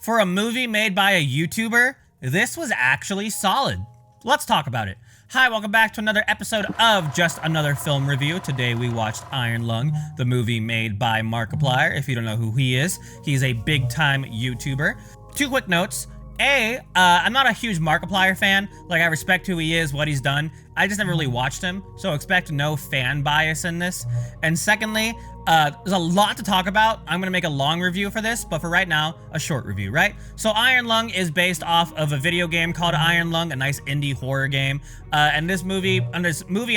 For a movie made by a YouTuber, this was actually solid. Let's talk about it. Hi, welcome back to another episode of Just Another Film Review. Today we watched Iron Lung, the movie made by Markiplier. If you don't know who he is, he's a big-time YouTuber. Two quick notes. I'm not a huge Markiplier fan. Like, I respect who he is, what he's done. I just never really watched him, so expect no fan bias in this. And secondly, there's a lot to talk about. I'm gonna make a long review for this, but for right now, a short review, right? So Iron Lung is based off of a video game called Iron Lung, a nice indie horror game. And this movie and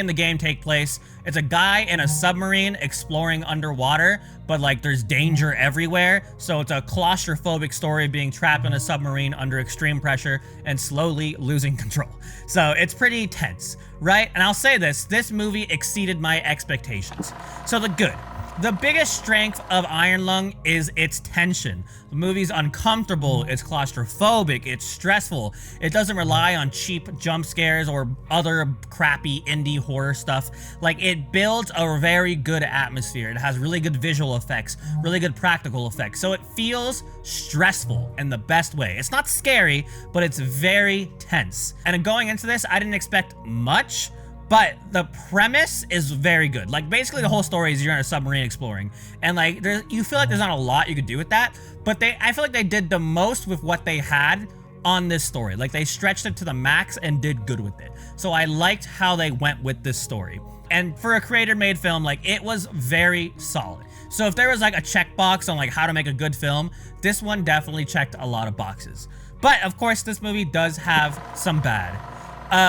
the game take place. It's a guy in a submarine exploring underwater, but like there's danger everywhere. So it's a claustrophobic story of being trapped in a submarine under extreme pressure and slowly losing control. So it's pretty tense, right? And I'll say this movie exceeded my expectations. So the good. The biggest strength of Iron Lung is its tension. The movie's uncomfortable, it's claustrophobic, it's stressful. It doesn't rely on cheap jump scares or other crappy indie horror stuff. Like, it builds a very good atmosphere. It has really good visual effects, really good practical effects. So it feels stressful in the best way. It's not scary, but it's very tense. And going into this, I didn't expect much, but the premise is very good. Like, basically the whole story is you're in a submarine exploring, and like you feel like there's not a lot you could do with that, but I feel like they did the most with what they had on this story. Like, they stretched it to the max and did good with it. So I liked how they went with this story. And for a creator-made film, like, it was very solid. So if there was like a checkbox on like how to make a good film, this one definitely checked a lot of boxes. But of course, this movie does have some bad.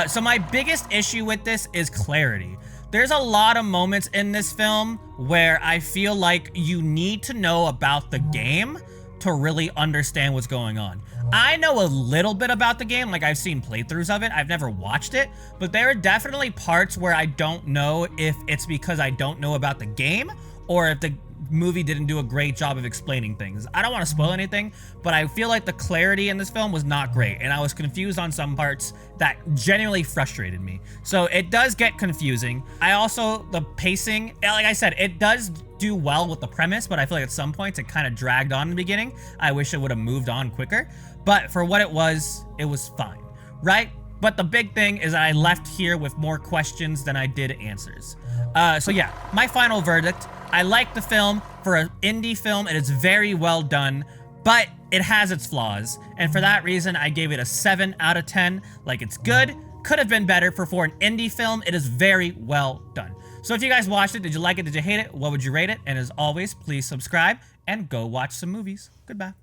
So my biggest issue with this is clarity. There's a lot of moments in this film where I feel like you need to know about the game to really understand what's going on. I know a little bit about the game, like I've seen playthroughs of it, I've never watched it, but there are definitely parts where I don't know if it's because I don't know about the game or if the movie didn't do a great job of explaining things. I don't want to spoil anything, but I feel like the clarity in this film was not great, and I was confused on some parts that genuinely frustrated me. So it does get confusing. The pacing, like I said, it does do well with the premise, but I feel like at some points it kind of dragged on in the beginning. I wish it would have moved on quicker, but for what it was fine, right? But the big thing is that I left here with more questions than I did answers. So yeah, my final verdict. I like the film. For an indie film, it is very well done, but it has its flaws. And for that reason, I gave it a 7 out of 10. Like, it's good, could have been better. For an indie film, it is very well done. So if you guys watched it, did you like it? Did you hate it? What would you rate it? And as always, please subscribe and go watch some movies. Goodbye.